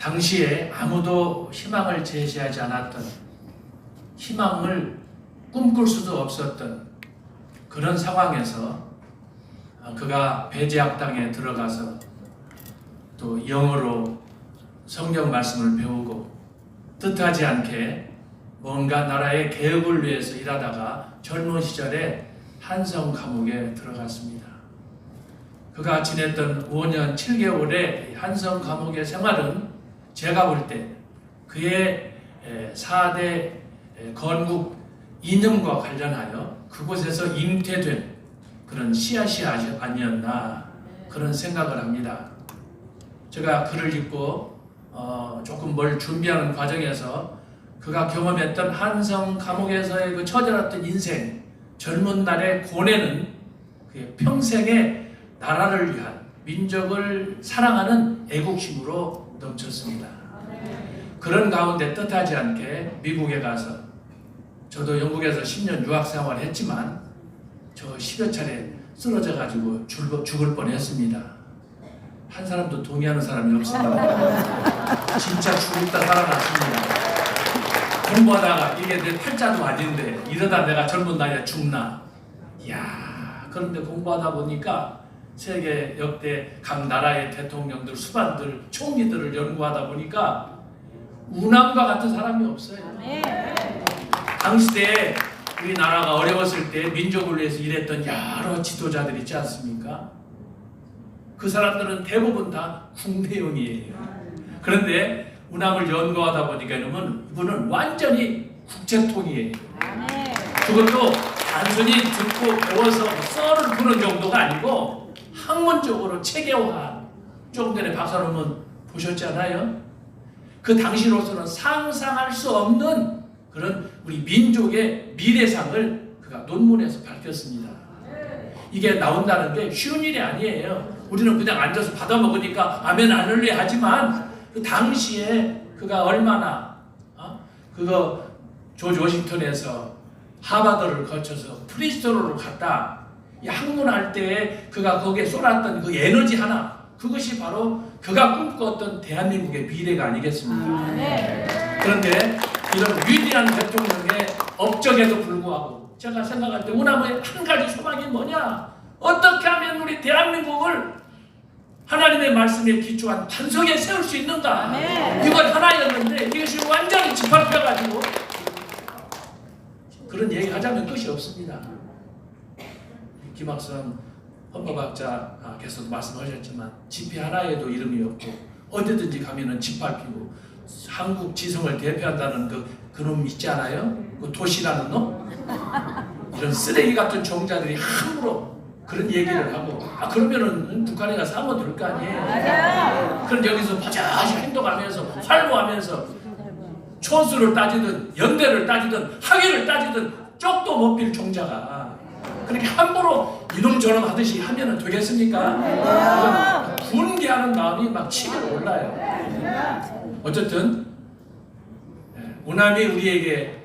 당시에 아무도 희망을 제시하지 않았던, 희망을 꿈꿀 수도 없었던 그런 상황에서 그가 배제학당에 들어가서 또 영어로 성경 말씀을 배우고 뜻하지 않게 뭔가 나라의 개혁을 위해서 일하다가 젊은 시절에 한성 감옥에 들어갔습니다. 그가 지냈던 5년 7개월의 한성 감옥의 생활은 제가 볼 때 그의 4대 건국 이념과 관련하여 그곳에서 잉태된 그런 씨앗이 아니었나 그런 생각을 합니다. 제가 글을 읽고 조금 뭘 준비하는 과정에서 그가 경험했던 한성 감옥에서의 그 처절했던 인생, 젊은 날의 고뇌는 그의 평생의 나라를 위한, 민족을 사랑하는 애국심으로 넘쳤습니다. 그런 가운데 뜻하지 않게 미국에 가서, 저도 영국에서 10년 유학 생활을 했지만 저 10여 차례 쓰러져 가지고 죽을 뻔했습니다. 한 사람도 동의하는 사람이 없습니다. 진짜 죽었다 살아났습니다. 공부하다가 이게 내 팔자도 아닌데 이러다 내가 젊은 나이에 죽나. 이야, 그런데 공부하다 보니까 세계 역대 각 나라의 대통령들, 수반들, 총리들을 연구하다 보니까 우남과 같은 사람이 없어요. 당시에 우리나라가 어려웠을 때 민족을 위해서 일했던 여러 지도자들 있지 않습니까? 그 사람들은 대부분 다 국내용이에요. 그런데 우남을 연구하다 보니까 이분은 완전히 국제통이에요. 그것도 단순히 듣고 배워서 썰을 푸는 정도가 아니고 학문적으로 체계화한, 조금 전에 박사님은 보셨잖아요. 그 당시로서는 상상할 수 없는 그런 우리 민족의 미래상을 그가 논문에서 밝혔습니다. 이게 나온다는 게 쉬운 일이 아니에요. 우리는 그냥 앉아서 받아 먹으니까 아멘 안 할래 하지만 그 당시에 그가 얼마나 그거 조지 워싱턴에서 하버드를 거쳐서 프린스턴으로 갔다, 이 학문할 때 그가 거기에 쏟았던 그 에너지 하나, 그것이 바로 그가 꿈꿨던 대한민국의 미래가 아니겠습니까? 그런데 이런 위대한 대통령의 업적에도 불구하고 제가 생각할 때 우남의 한 가지 소망이 뭐냐? 어떻게 하면 우리 대한민국을 하나님의 말씀에 기초한 반석에 세울 수 있는가? 이건 하나였는데 이것이 완전히 짓밟혀가지고 그런 얘기 하자면 끝이 없습니다. 김학선 헌법학자께서도 말씀하셨지만 지폐 하나에도 이름이 없고 어디든지 가면은 짓밟히고 한국 지성을 대표한다는 그놈 있지 않아요? 그 도시라는 놈? 이런 쓰레기 같은 종자들이 함부로 그런 얘기를 하고 그러면은 북한에 가서 하면 될 거 아니에요? 그럼 여기서 버젓이 행동하면서 활보하면서 촌수를 따지든 연대를 따지든 학위를 따지든 쪽도 못 빌 종자가 그렇게 함부로 이놈 저놈 하듯이 하면은 되겠습니까? 분개하는 마음이 막 치밀어 올라요. 어쨌든 우남이 우리에게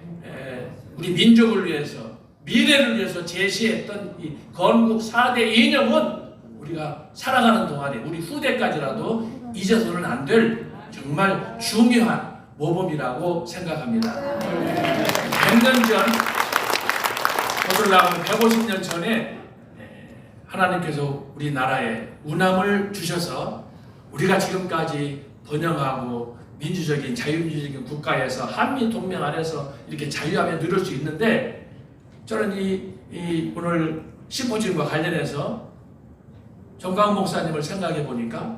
우리 민족을 위해서, 미래를 위해서 제시했던 이 건국 4대 이념은 우리가 살아가는 동안에 우리 후대까지라도 잊어서는 안 될 정말 중요한 모범이라고 생각합니다. 100년 전, 거슬러가면 150년 전에 하나님께서 우리나라에 우남을 주셔서 우리가 지금까지 번영하고 민주적인 자유민주적인 국가에서 한미 동맹 안에서 이렇게 자유하며 누릴 수 있는데, 저는 이 오늘 심포지움과 관련해서 정광훈 목사님을 생각해 보니까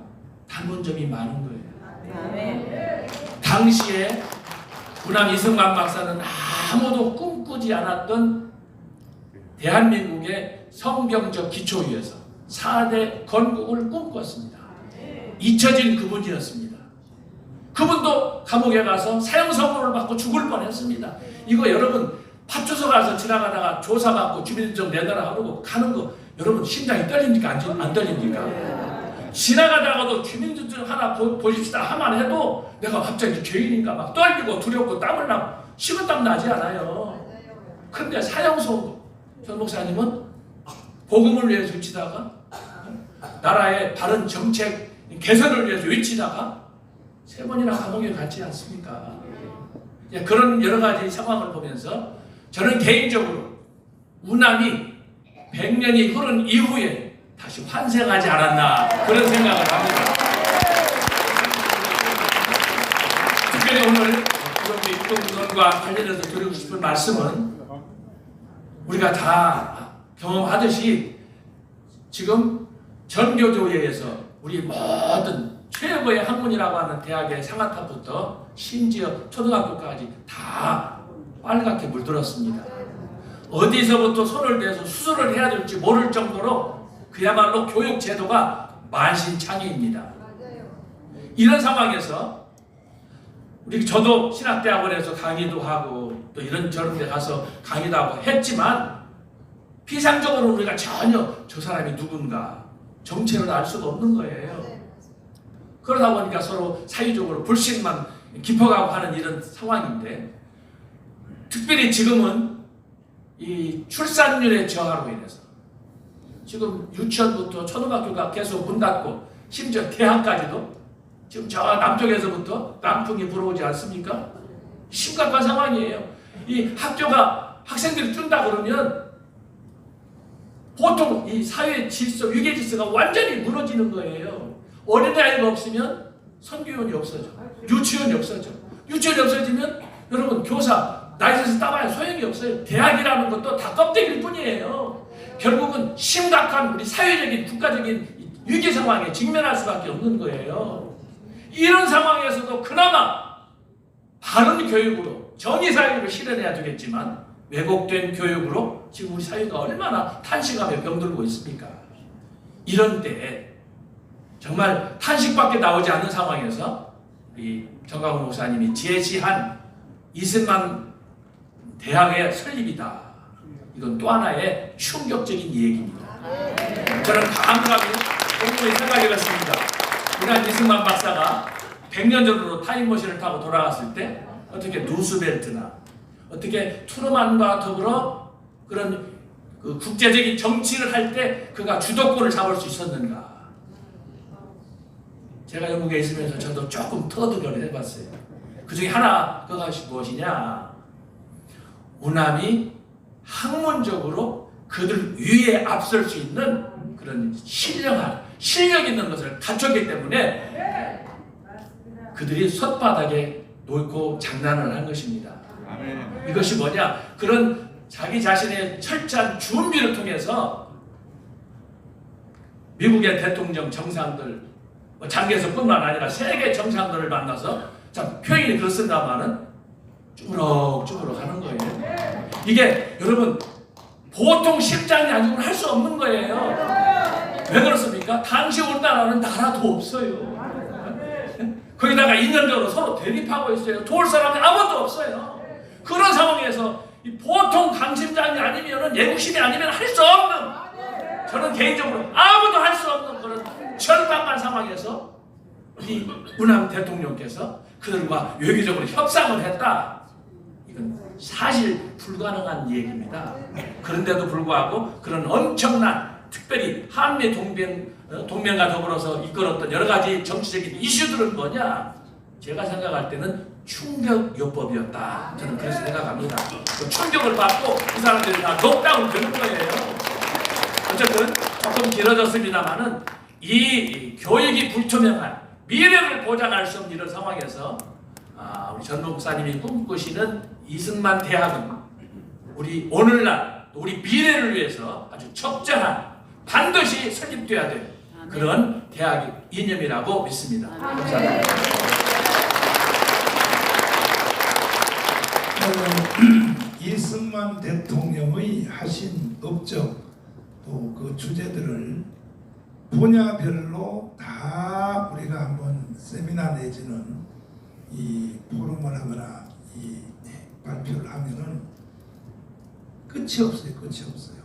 닮은 점이 많은 거예요. 당시에 우남 이승만 박사는 아무도 꿈꾸지 않았던 대한민국의 성경적 기초 위에서 4대 건국을 꿈꿨습니다. 잊혀진 그분이었습니다. 그분도 감옥에 가서 사형 선고를 받고 죽을 뻔했습니다. 이거 여러분 파출소 가서 지나가다가 조사받고 주민등록 내놔라 하고 가는 거 여러분 심장이 떨립니까? 안 떨립니까? 지나가다가도 주민등록 하나 보십시다 하만 해도 내가 갑자기 죄인인가 막 떨리고 두렵고 땀을 나고 식은땀 나지 않아요. 그런데 사형 선고, 전 목사님은 복음을 위해서 외치다가 나라의 바른 정책 개선을 위해서 외치다가 3번이나 감옥에 갔지 않습니까? 그런 여러 가지 상황을 보면서 저는 개인적으로 우남이 100년이 흐른 이후에 다시 환생하지 않았나 그런 생각을 합니다. 특별히 오늘 육동론과 관련해서 드리고 싶은 말씀은 우리가 다 경험하듯이 지금 전교조회에서 우리 모든 최고의 학문이라고 하는 대학의 상아탑부터 심지어 초등학교까지 다 빨갛게 물들었습니다. 어디서부터 손을 대서 수술을 해야 될지 모를 정도로 그야말로 교육 제도가 만신창이입니다. 이런 상황에서 저도 신학대학원에서 강의도 하고 또 이런저런 데 가서 강의도 하고 했지만 피상적으로 우리가 전혀 저 사람이 누군가 정체를 알 수가 없는 거예요. 그러다 보니까 서로 사회적으로 불신만 깊어가고 하는 이런 상황인데, 특별히 지금은 이 출산율의 저하로 인해서 지금 유치원부터 초등학교가 계속 문 닫고 심지어 대학까지도 지금 저 남쪽에서부터 남풍이 불어오지 않습니까? 심각한 상황이에요. 이 학교가 학생들이 뜬다 그러면 보통 이 사회 질서, 위계 질서가 완전히 무너지는 거예요. 어린아이가 없으면 선교원이 없어져. 유치원이 없어져. 유치원이 없어지면 여러분 교사 나이에서 따봐야 소용이 없어요. 대학이라는 것도 다 껍데기일 뿐이에요. 결국은 심각한 우리 사회적인 국가적인 위기 상황에 직면할 수밖에 없는 거예요. 이런 상황에서도 그나마 바른 교육으로 정의사회를 실현해야 되겠지만 왜곡된 교육으로 지금 우리 사회가 얼마나 탄식하며 병들고 있습니까? 이런 때 정말 탄식밖에 나오지 않는 상황에서 이 정강훈 목사님이 제시한 이승만 대학의 설립이다. 이건 또 하나의 충격적인 얘기입니다. 저는 감사하게 공부에 생각해봤습니다. 우리한 이승만 박사가 100년 전으로 타임머신을 타고 돌아갔을 때 어떻게 루스벨트나 어떻게 트루만과 더불어 그런 그 국제적인 정치를 할 때 그가 주도권을 잡을 수 있었는가? 제가 영국에 있으면서 저도 조금 터득을 해봤어요. 그 중에 하나 그것이 무엇이냐? 우남이 학문적으로 그들 위에 앞설 수 있는 그런 실력 있는 것을 갖췄기 때문에 그들이 솥바닥에 놓고 장난을 한 것입니다. 이것이 뭐냐? 그런 자기 자신의 철저한 준비를 통해서 미국의 대통령 정상들, 장개석뿐만 아니라 세계 정상들을 만나서 참 표현이 그렇습니다만은 쭈그럭쭈그럭 하는 거예요. 이게 여러분 보통 심장이 아니고는 할 수 없는 거예요. 왜 그렇습니까? 당시 우리나라는 나라도 없어요. 거기다가 인연적으로 서로 대립하고 있어요. 도울 사람이 아무도 없어요. 그런 상황에서 보통 강심장이 아니면 애국심이 아니면 할 수 없는, 저는 개인적으로 아무도 할 수 없는 그런 절박한 상황에서 이 우남 대통령께서 그들과 외교적으로 협상을 했다. 이건 사실 불가능한 얘기입니다. 그런데도 불구하고 그런 엄청난 특별히 한미 동맹과 더불어서 이끌었던 여러 가지 정치적인 이슈들은 뭐냐? 제가 생각할 때는 충격요법이었다. 저는 그래서 생각합니다. 그 충격을 받고 그 사람들이 다 넉다운 되는 거예요. 어쨌든 조금 길어졌습니다만은 이 교육이 불투명한 미래를 보장할 수 없는 이런 상황에서 우리 전 목사님이 꿈꾸시는 이승만 대학은 우리 오늘날 우리 미래를 위해서 아주 적절한 반드시 설립돼야 될 그런 대학 이념이라고 믿습니다. 감사합니다. 이승만 대통령의 하신 업적 또 그 주제들을 분야별로 다 우리가 한번 세미나 내지는 이 포럼을 하거나 이 발표를 하면은 끝이 없어요. 끝이 없어요.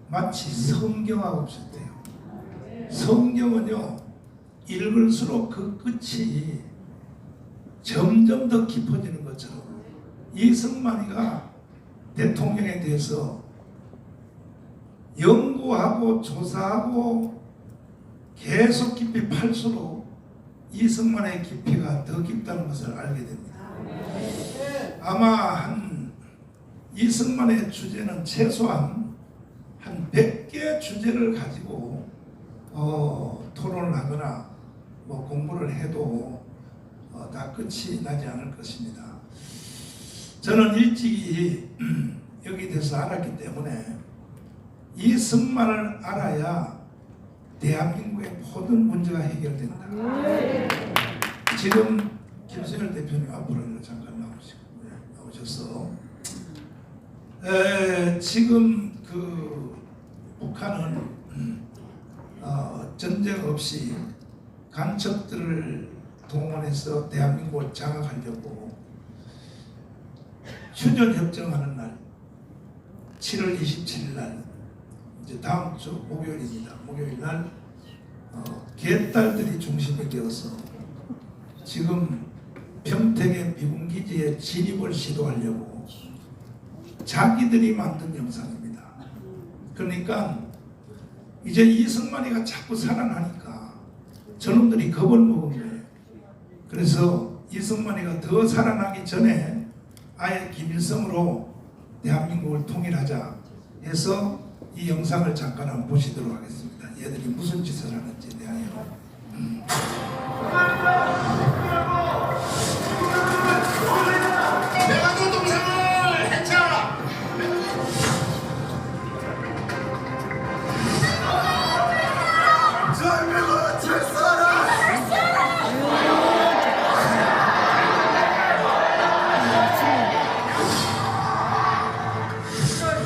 마치 성경하고 비슷해요. 성경은요 읽을수록 그 끝이 점점 더 깊어지는 것처럼 이승만이가 대통령에 대해서 연구하고 조사하고 계속 깊이 팔수록 이승만의 깊이가 더 깊다는 것을 알게 됩니다. 아마 이승만의 주제는 최소한 한 100개 주제를 가지고 토론을 하거나 뭐 공부를 해도 다 끝이 나지 않을 것입니다. 저는 일찍이 여기 대해서 알았기 때문에 이승만을 알아야 대한민국의 모든 문제가 해결된다. 지금 김수열 대표님 앞으로 잠깐 나오셔서 지금 그 북한은 전쟁 없이 간첩들을 동원해서 대한민국을 장악하려고 휴전협정하는 날 7월 27일 날 이제 다음 주 목요일입니다. 목요일 날 개딸들이 중심이 되어서 지금 평택의 미군기지에 진입을 시도하려고 자기들이 만든 영상입니다. 그러니까 이제 이승만이가 자꾸 살아나니까 저놈들이 겁을 먹은 거예요. 그래서 이승만이가 더 살아나기 전에 아예 김일성으로 대한민국을 통일하자 해서 이 영상을 잠깐 한번 보시도록 하겠습니다. 얘들이 무슨 짓을 하는지 대하여. 내가 너 동생을 해쳐! 젊은 철사라!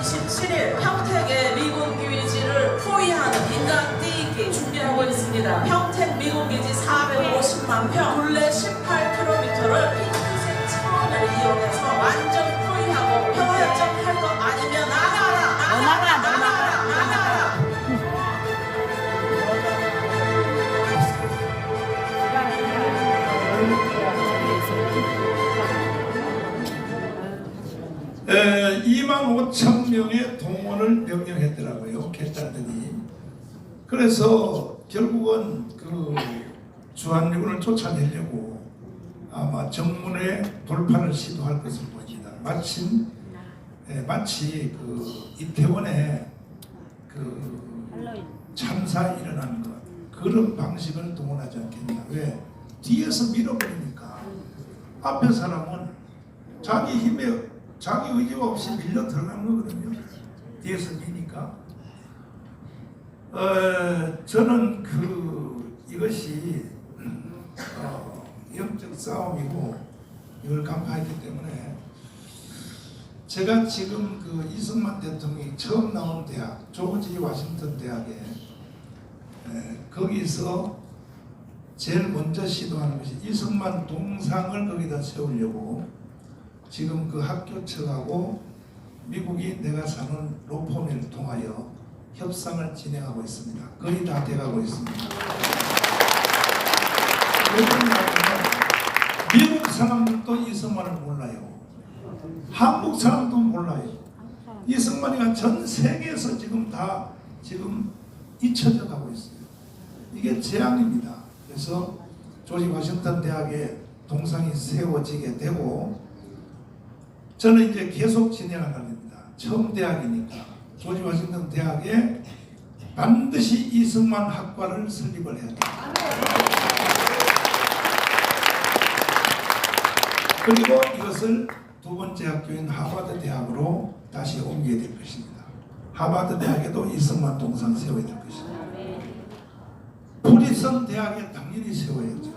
27일 평택의 미군 기지를 포위하는 인간 띄기 준비하고 있습니다. 평택 미군 기지 450만 평, 둘레 18km를 핑크색 차원을 이용해서 완전 포위하고 평화협정 할 것 아니면 나가라! 나가라! 나가라! 나가라! 에, 25,000명의 동원을 명령했더라고요. 개딸들이. 그래서 결국은 그 주한미군을 쫓아내려고 아마 정문에 돌파를 시도할 것을 보입니다. 마치 그 이태원에 그 참사 일어나는 것 그런 방식을 동원하지 않겠냐. 왜? 뒤에서 밀어버리니까 앞에 사람은 자기 힘에 자기 의지가 없이 밀려 들어가는 거거든요. 뒤에서 미니까. 저는 이것이 영적 싸움이고 이걸 간파했기 때문에 제가 지금 그 이승만 대통령이 처음 나온 대학 조지 워싱턴 대학에 거기서 제일 먼저 시도하는 것이 이승만 동상을 거기다 세우려고 지금 그 학교 측하고 미국이 내가 사는 로펌을 통하여 협상을 진행하고 있습니다. 거의 다 돼가고 있습니다. 미국 사람들도 이승만을 몰라요. 한국 사람도 몰라요. 이승만이가 전 세계에서 지금 다 잊혀져 가고 있어요. 이게 재앙입니다. 그래서 조지 워싱턴 대학에 동상이 세워지게 되고 저는 이제 계속 진행을 합니다. 처음 대학이니까 조지 워싱턴 대학에 반드시 이승만 학과를 설립을 해야 됩니다. 그리고 이것을 두 번째 학교인 하버드 대학으로 다시 옮겨야 될 것입니다. 하버드 대학에도 이승만 동상 세워야 될 것입니다. 프리스턴 대학에 당연히 세워야죠.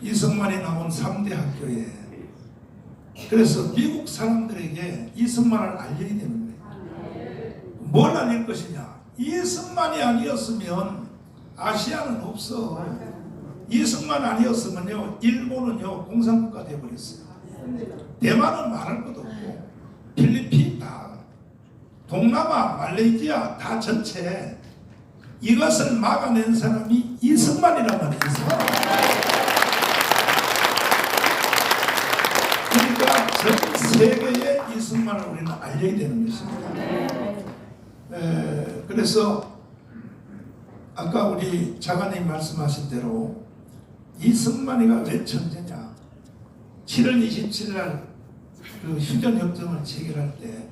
이승만이 나온 3대 학교에. 그래서 미국 사람들에게 이승만을 알려야 되는 거예요. 뭘 알릴 것이냐? 이승만이 아니었으면 아시아는 없어. 이승만 아니었으면요 일본은요 공산국가 되어버렸어요. 대만은 말할 것도 없고 필리핀 다 동남아 말레이시아 다 전체 이것을 막아낸 사람이 이승만이란 말이에요. 그러니까 전 세계에 이승만을 우리는 알려야 되는 것입니다. 그래서 아까 우리 장관님 말씀하신 대로 이승만이가 왜 천재냐? 7월 27일 날 그 휴전협정을 체결할 때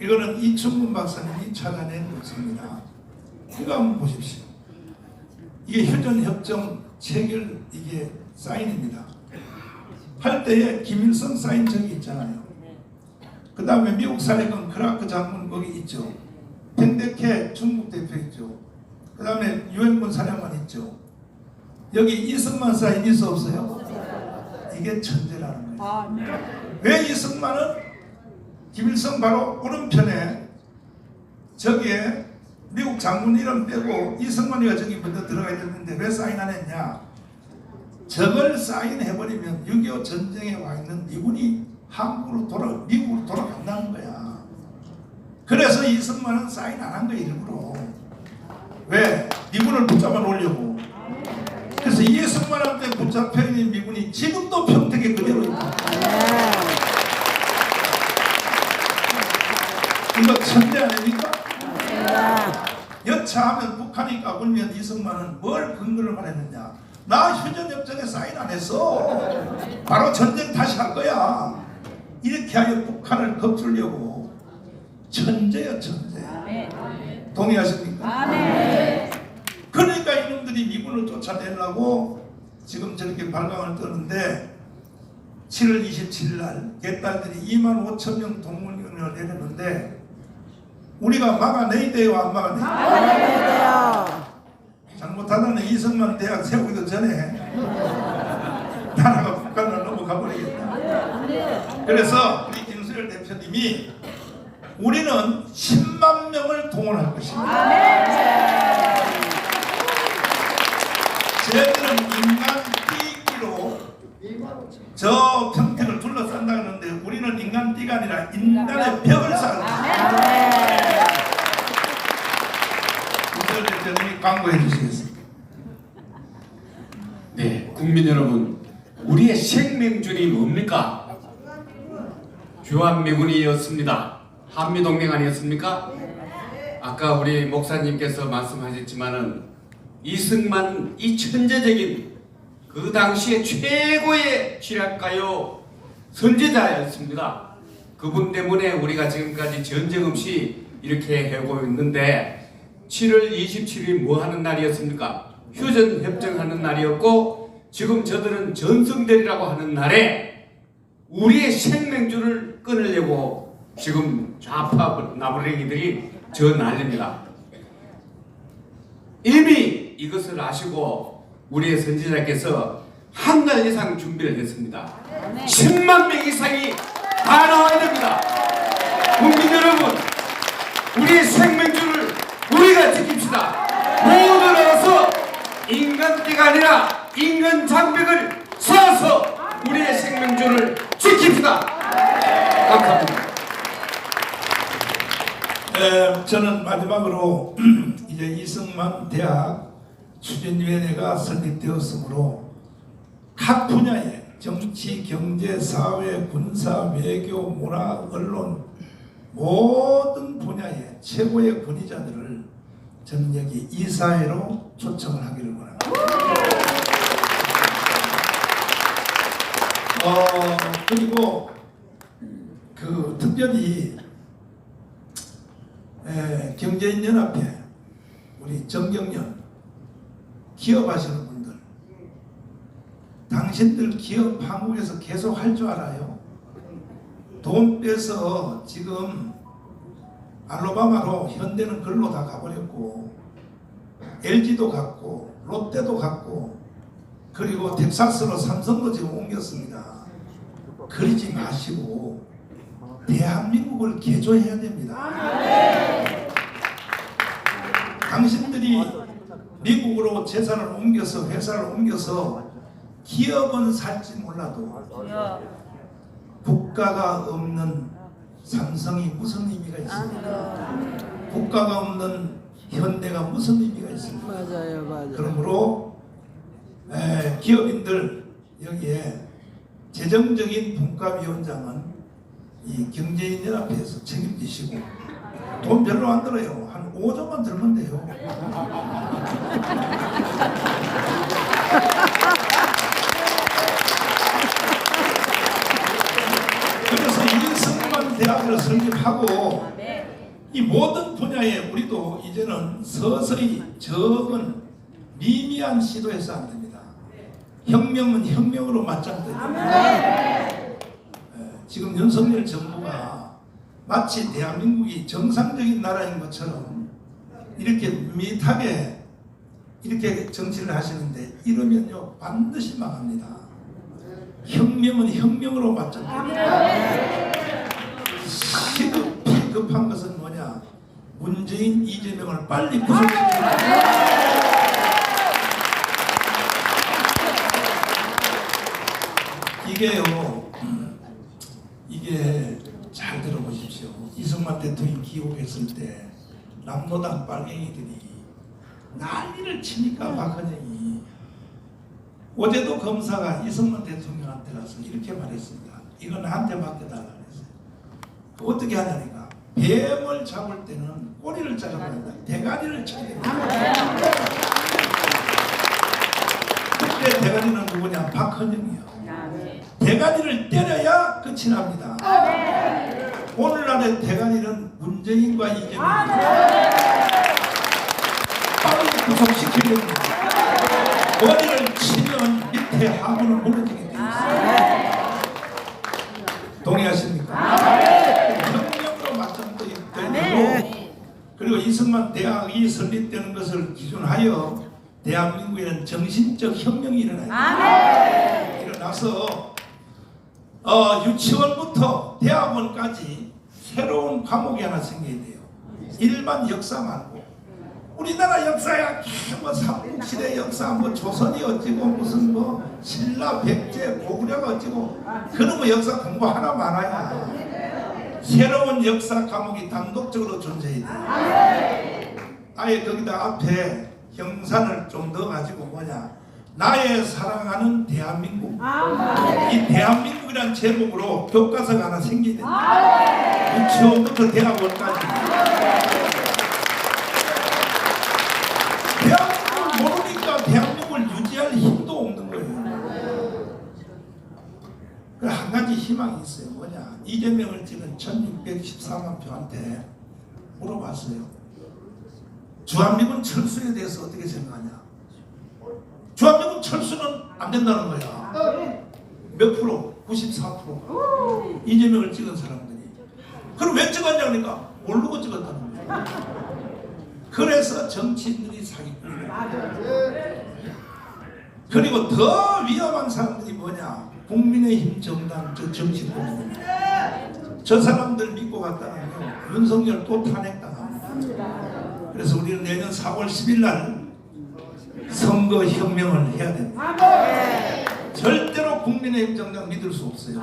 이거는 이충문 박사님이 찾아낸 것입니다. 이거 한번 보십시오. 이게 휴전협정 체결 이게 사인입니다. 할 때에 김일성 사인 저기 있잖아요. 그 다음에 미국 사령관 크라크 장군 거기 있죠. 팽데케 중국 대표 있죠. 그 다음에 유엔군 사령관 있죠. 여기 이승만 사인 있어 없어요? 이게 천재라는 거예요. 왜 이승만은 김일성 바로 오른편에 저기에 미국 장군 이름 빼고 이승만이가 저기 먼저 들어가 있는데 왜 사인 안 했냐? 저걸 사인해버리면 6.25 전쟁에 와 있는 미군이 미국으로 돌아간다는 거야. 그래서 이승만은 사인 안 한 거야 일부러. 왜? 미군을 붙잡아 놓으려고. 그래서 이승만한테 붙잡혀 있는 미군이 지금도 평택에 그대로 있다. 이거 천재 아닙니까? 여차하면 북한이 까불면 이승만은 뭘 근거를 말했느냐? 나 휴전협정에 사인 안 했어. 바로 전쟁 다시 할 거야. 이렇게 하여 북한을 겁주려고. 천재야 천재. 동의하십니까? 그러니까 이놈들이 미군을 쫓아내려고 지금 저렇게 발광을 뜨는데 7월 27일 날 개딸들이 25,000명 동물원을 내렸는데 우리가 막아내야 돼요 안 막아내야 돼요? 막아내야 돼요. 잘못하다는 이승만 대학 세우기도 전에 나라가 북한을 넘어가 버리겠다. 그래서 우리 김수열 대표님이 우리는 10만 명을 동원할 것입니다. 쟤들은 인간 띠기로 저 평택을 둘러싼다 하는데 우리는 인간 띠가 아니라 인간의 벽을 쌓는다. 김수열 대표님이 광고해 주시겠습니다. 네, 국민 여러분, 우리의 생명줄이 뭡니까? 주한미군이었습니다. 한미동맹 아니었습니까? 아까 우리 목사님께서 말씀하셨지만은 이승만 이 천재적인 그 당시에 최고의 실학가요 선제자였습니다. 그분 때문에 우리가 지금까지 전쟁 없이 이렇게 하고 있는데 7월 27일 뭐 하는 날이었습니까? 휴전 협정하는 날이었고 지금 저들은 전성대리라고 하는 날에 우리의 생명줄을 끊으려고 지금 좌파 나부랭이들이 저 난립니다. 이미 이것을 아시고 우리의 선지자께서 한 달 이상 준비를 했습니다. 10만 명 이상이 다 나와야 됩니다. 국민 여러분, 우리의 생명줄을 우리가 지킵시다. 모두 나와서 인간띠가 아니라 인간 장벽을 세워서 우리의 생명줄을 지킵시다. 감사합니다. 저는 마지막으로 이제 이승만 대학 추진위원회가 설립되었으므로 각 분야의 정치, 경제, 사회, 군사, 외교, 문화, 언론 모든 분야의 최고의 권위자들을 저는 여기 이사회로 초청을 하기를 원합니다. 그리고 그 특별히 경제인연합회 우리 정경련 기업하시는 분들, 당신들 기업 한국에서 계속 할 줄 알아요? 돈 빼서 지금 알라바마로 현대는 글로 다 가버렸고 LG도 갔고 롯데도 갔고 그리고 텍사스로 삼성도 지금 옮겼습니다. 그러지 마시고 대한민국을 개조해야 됩니다. 당신들이 미국으로 재산을 옮겨서 회사를 옮겨서 기업은 살지 몰라도 국가가 없는 삼성이 무슨 의미가 있습니까? 국가가 없는 현대가 무슨 의미가 있습니까? 맞아요. 그러므로 기업인들 여기에 재정적인 분과위원장은 이 경제인연합회에서 책임지시고 돈 별로 안 들어요. 한 5조만 들면 돼요. 사회를 설립하고 이 모든 분야에 우리도 이제는 서서히 적은 미미한 시도해서 안 됩니다. 혁명은 혁명으로 맞짱뜨립니다. 지금 윤석열 정부가 마치 대한민국이 정상적인 나라인 것처럼 이렇게 밋밋하게 이렇게 정치를 하시는데 이러면요 반드시 망합니다. 혁명은 혁명으로 맞짱뜨립니다. 시급히 급한 것은 뭐냐? 문재인, 이재명을 빨리 구속시키는 이게요. 이게 잘 들어보십시오. 이승만 대통령이 귀국했을 때 남로당 빨갱이들이 난리를 치니까 박헌영이 어제도 검사가 이승만 대통령한테 가서 이렇게 말했습니다. 이건 나한테 맡겨달라 그랬어요. 어떻게 하냐니까 뱀을 잡을 때는 꼬리를 자르면 된다. 대가리를 쳐야 된다. 그때 대가리는 누구냐? 박헌영이요. 대가리를 때려야 끝이 납니다. 오늘날의 대가리는 문재인과 이재명입니다. 빨리 구속시켜야 됩니다. 머리를 치면 밑에 하부는 무너지게 되어 있습니다. 동의하십니까? 혁명으로 맞짱뜨야 되고 그리고 이승만 대학이 설립되는 것을 기준하여 대한민국에는 정신적 혁명이 일어나야 됩니다. 일어나서 유치원부터 대학원까지 새로운 과목이 하나 생겨야 돼요. 일반 역사 말고 우리나라 역사야 뭐 삼국시대 역사 뭐 조선이 어찌고 무슨 뭐 신라 백제 고구려가 어찌고 그런 거 역사 공부 하나 많아야 새로운 역사 과목이 단독적으로 존재해야 돼요. 아예 거기다 앞에 형산을 좀 넣어가지고 뭐냐 나의 사랑하는 대한민국 이 대한민국이란 제목으로 교과서가 하나 생기게 됩니다. 유치원부터 대학원까지 대한민국을 모르니까 대한민국을 유지할 힘도 없는 거예요. 한 가지 희망이 있어요. 뭐냐 이재명을 찍은 1614만 표한테 물어봤어요. 주한미군 철수에 대해서 어떻게 생각하냐. 주한미군 철수는 안 된다는 거야. 몇 프로? 94%. 이재명을 찍은 사람들이. 그럼 왜 찍었냐니까 모르고 찍었다는 거야. 그래서 정치인들이 사기꾼이야. 그리고 더 위험한 사람들이 뭐냐? 국민의힘 정당 저 정치인들입니다. 저 사람들 믿고 갔다가요 윤석열 또 탄핵당합니다. 그래서 우리는 내년 4월 10일 날 선거 혁명을 해야 됩니다. 절대로 국민의힘 정당 믿을 수 없어요.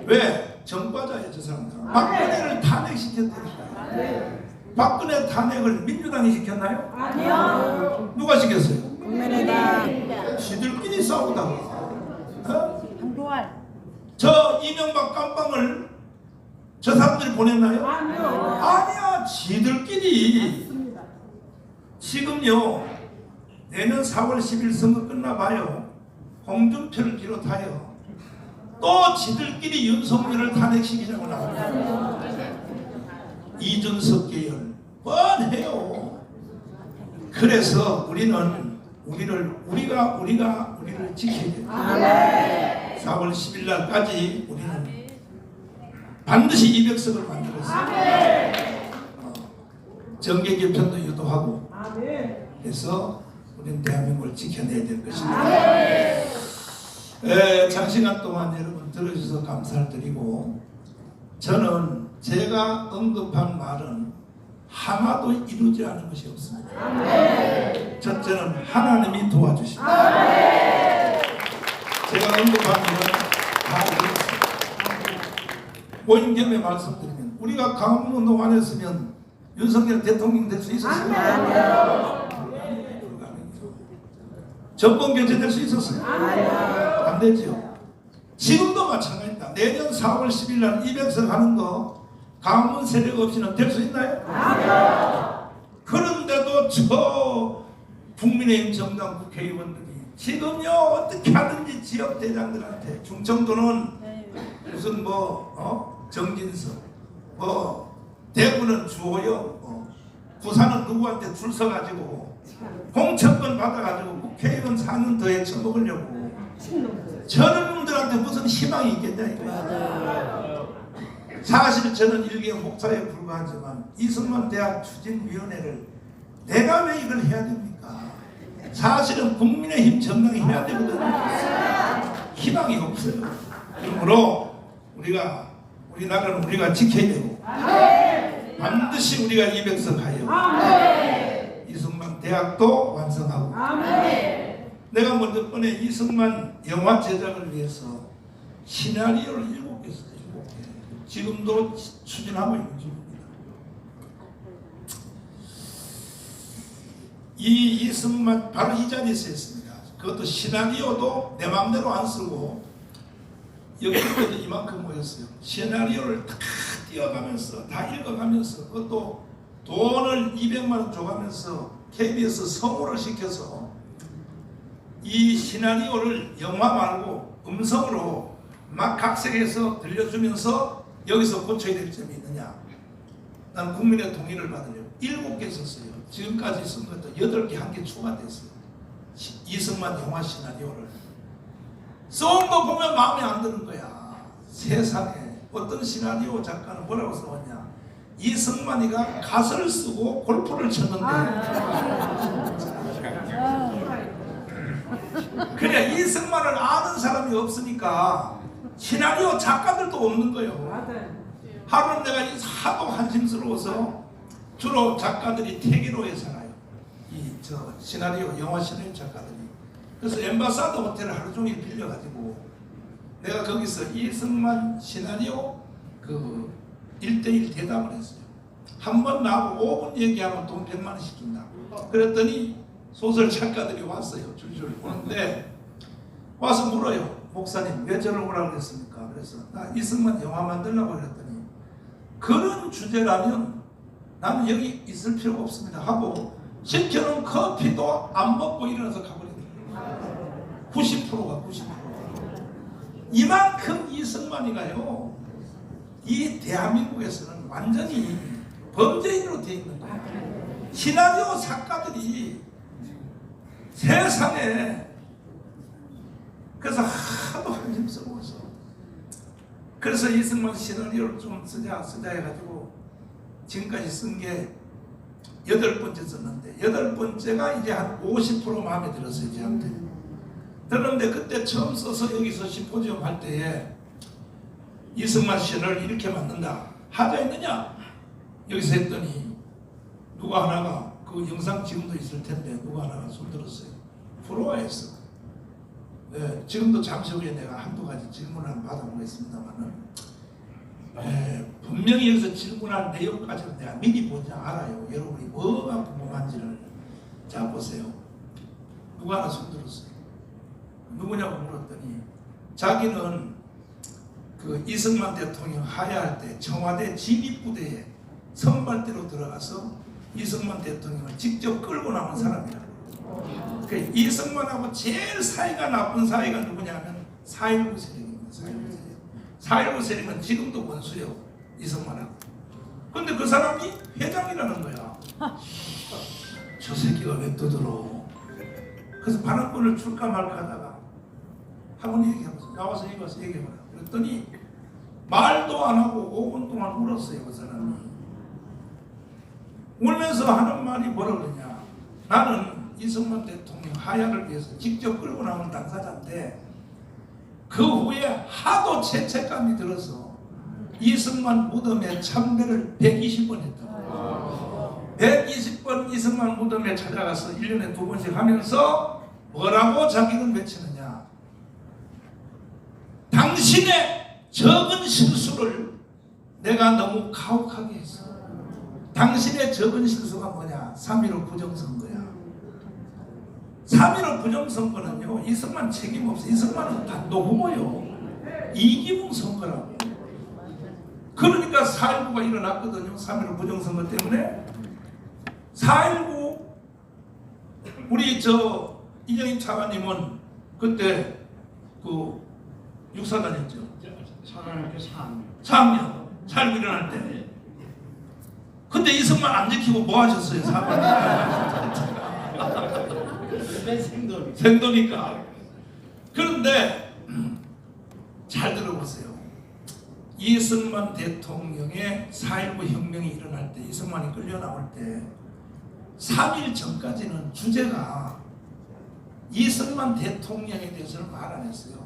왜? 전과자예요 저 사람들. 박근혜를 탄핵시켰다니까요. 박근혜 탄핵을 민주당이 시켰나요? 아니요. 누가 시켰어요? 국민의당. 지들끼리 싸우다가 한도할. 저 이명박 깜빵을 저 사람들이 보냈나요? 아니요. 아니야 지들끼리. 지금요 내년 4월 10일 선거 끝나봐요. 홍준표를 비롯하여 또 지들끼리 윤석열을 탄핵시키자고 나옵니다. 이준석 계열 뻔해요. 그래서 우리는 우리가 우리를 지켜야 됩니다. 4월 10일 날까지 우리는 반드시 200석을 만들었습니다. 정계 개편도 유도하고 그래서 우리는 대한민국을 지켜내야 될 것입니다. 장시간 동안 여러분 들어주셔서 감사를 드리고 저는 제가 언급한 말은 하나도 이루지 않은 것이 없습니다. 첫째는 하나님이 도와주십니다. 제가 언급한 일은 다 이루었습니다. 모임 겸해 말씀드리면 우리가 강원운동 안 했으면 윤석열 대통령 될 수 있었어요? 정권 교체될 수 있었어요? 안 되죠. 지금도 마찬가지입니다. 내년 4월 10일 날 200석 하는 거 강원 세력 없이는 될 수 있나요? 그런데도 저 국민의힘 정당 국회의원들이 지금요 어떻게 하든지 지역 대장들한테 충청도는 무슨 정진석 대구는 주호영, 부산은 누구한테 줄 서가지고 공천권 받아가지고 국회의원 4년 더해 쳐먹으려고 저런 놈들한테 무슨 희망이 있겠냐 이거야. 사실 저는 일개 목사에 불과하지만 이승만 대학 추진위원회를 내가 왜 이걸 해야 됩니까? 사실은 국민의힘 정당이 해야 되거든요. 희망이 없어요. 그러므로 우리나라는 우리가 지켜야 되고 반드시 우리가 200석 하여 이승만 대학도 완성하고 내가 먼저 번에 이승만 영화 제작을 위해서 시나리오를 7개 썼어요. 7개. 지금도 추진하고 있는 중입니다. 이 이승만 바로 이 자리에서 했습니다. 그것도 시나리오도 내 마음대로 안 쓰고 여기까지 이만큼 모였어요. 시나리오를 다 띄어가면서 다 읽어가면서 그것도 돈을 200만 원 줘가면서 KBS 성우를 시켜서 이 시나리오를 영화 말고 음성으로 막 각색해서 들려주면서 여기서 고쳐야 될 점이 있느냐. 난 국민의 동의를 받으려고 7개 썼어요. 지금까지 쓴 것도 8개 한 개 추가됐어요. 이승만 영화 시나리오를 써온 거 보면 마음에 안 드는 거야. 세상에 어떤 시나리오 작가는 뭐라고 써왔냐. 이승만이가 가설을 쓰고 골프를 쳤는데 그냥 이승만을 아는 사람이 없으니까 시나리오 작가들도 없는 거예요. 하루는 내가 하도 한심스러워서 주로 작가들이 태계로에 살아요. 시나리오 영화 시나리오 작가들이. 그래서 엠바사더 호텔을 하루 종일 빌려가지고 내가 거기서 이승만 시나리오 1대1 대담을 했어요. 한 번 나하고 5분 얘기하면 돈 100만 원씩 준다. 그랬더니 소설 작가들이 왔어요. 줄줄 오는데 와서 물어요. 목사님 왜 저를 오라고 그랬습니까? 그래서 나 이승만 영화 만들려고 그랬더니 그런 주제라면 나는 여기 있을 필요가 없습니다 하고 시켜놓은 커피도 안 먹고 일어나서 가버리더라고요. 90%가 90%. 이만큼 이승만이가요. 이 대한민국에서는 완전히 범죄인으로 되어 있는 거예요. 시나리오 작가들이 세상에 그래서 하도 한심스러워서 그래서 이승만 시나리오를 좀 쓰자 해가지고 지금까지 쓴 게 8번째 썼는데 8번째가 이제 한 50% 마음에 들었어요. 저한테. 그런데 그때 처음 써서 여기서 심포지엄 할 때에 이승만 시를 이렇게 만든다. 하자 했느냐? 여기서 했더니 누가 하나가 그 영상 지금도 있을 텐데 누가 하나가 손들었어요. 부러워했어. 네, 지금도 잠시 후에 내가 한두 가지 질문을 한번 받아보겠습니다만은 분명히 여기서 질문할 내용까지는 내가 미리 보지 알아요. 여러분이 뭐가 궁금한지를. 자 보세요. 누가 하나 손들었어요. 누구냐고 물었더니 자기는 그 이승만 대통령 하야할 때 청와대 진입부대에 선발대로 들어가서 이승만 대통령을 직접 끌고 나온 사람이라고. 그 이승만하고 제일 사이가 나쁜 사이가 누구냐면 4.19 세력입니다. 4.19 세력은 지금도 원수요. 이승만하고. 근데 그 사람이 회장이라는 거야. 저 새끼가 왜 떠들어. 그래서 반환권을 줄까 말까 하다가 한번 얘기해보세요. 나와서 얘기해봐요. 그랬더니 말도 안 하고 5분 동안 울었어요. 그 사람이. 울면서 하는 말이 뭐라 그러냐. 나는 이승만 대통령 하야를 위해서 직접 끌고 나온 당사자인데 그 후에 하도 죄책감이 들어서 이승만 무덤에 참배를 120번 했다고. 120번 이승만 무덤에 찾아가서 1년에 2번씩 하면서 뭐라고 자기는 외치느냐. 당신의 적은 실수를 내가 너무 가혹하게 했어. 당신의 적은 실수가 뭐냐. 3.15 부정선거야. 3.15 부정선거는요. 이승만 책임 없어. 이승만은 단독 후보요. 이기붕 선거라고. 그러니까 4.19가 일어났거든요. 3.15 부정선거 때문에. 4.19 우리 이정희 차관님은 그때 그 육사 다녔죠. 4학년. 살고 일어날 때. 근데 이승만 안 지키고 뭐 하셨어요? 사관이. 생도니까. 그런데 잘 들어보세요. 이승만 대통령의 4.19 혁명이 일어날 때, 이승만이 끌려 나올 때 3일 전까지는 주제가 이승만 대통령에 대해서는 말 안 했어요.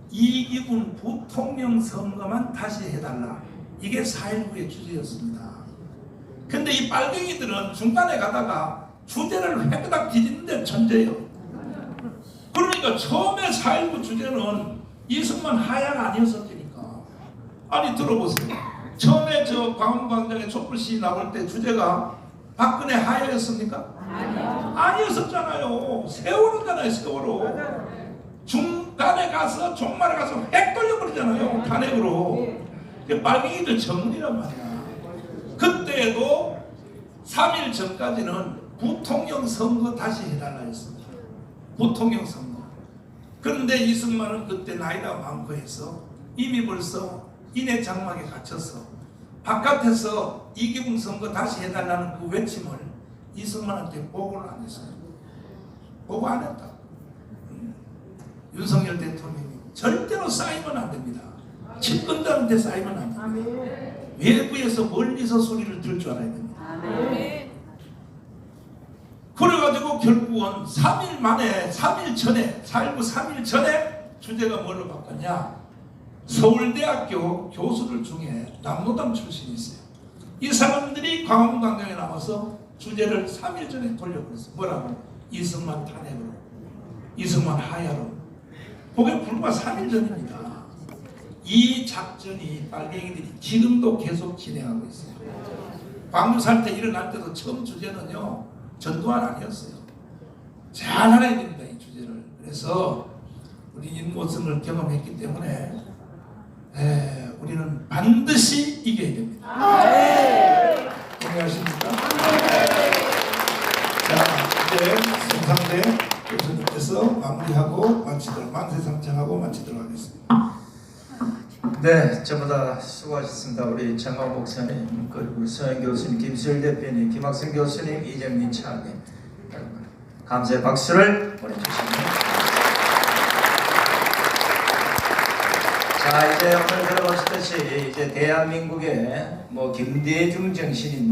이기훈 부통령 선거만 다시 해달라. 이게 4.19의 주제였습니다. 근데 이 빨갱이들은 중간에 가다가 주제를 회그닥 뒤집는 데 천재예요. 그러니까 처음에 4.19 주제는 이승만 하야가 아니었었으니까. 아니 들어보세요. 처음에 저 광화문광장에 촛불시 나올 때 주제가 박근혜 하야였습니까? 아니었었잖아요. 세월호잖아요. 세월호. 중간에 가서 종말에 가서 핵 돌려버리잖아요. 탄핵으로. 빨갱이들 전문이란 말이야. 그때도 3일 전까지는 부통령 선거 다시 해달라 했습니다. 부통령 선거. 그런데 이승만은 그때 나이가 많고 해서 이미 벌써 인해 장막에 갇혀서 바깥에서 이기훈 선거 다시 해달라는 그 외침을 이승만한테 보고를 안 했어요. 보고 안 했다. 윤석열 대통령이 절대로 쌓이면 안 됩니다. 집권자한테 쌓이면 안 됩니다. 외부에서 멀리서 소리를 들 줄 알아야 됩니다. 그래가지고 결국은 3일 만에 3일 전에 4.19 3일 전에 주제가 뭘로 바꿨냐. 서울대학교 교수들 중에 남노당 출신이 있어요. 이 사람들이 광화문광장에 나와서 주제를 3일 전에 돌려버렸어요. 뭐라고? 이승만 탄핵으로, 이승만 하야로. 그게 불과 3일 전입니다. 이 작전이 빨갱이들이 지금도 계속 진행하고 있어요. 광주 사태 일어날 때도 처음 주제는요, 전두환 아니었어요. 잘 알아야 됩니다, 이 주제를. 그래서 우리 인모성을 경험했기 때문에 우리는 반드시 이겨야 됩니다. 동의하십니까? 자, 이제 성상대 교수님께서 마무리하고 마치도록, 만세상창하고 마치도록 하겠습니다. 네, 전부 다 수고하셨습니다. 우리 정광 목사님, 그리고 서영 교수님, 김수일 대표님, 김학성 교수님, 이정민 차관님, 감사의 박수를 보내주십니다. 자, 이제 오늘 들어보셨듯이 이제 대한민국의 김대중 정신이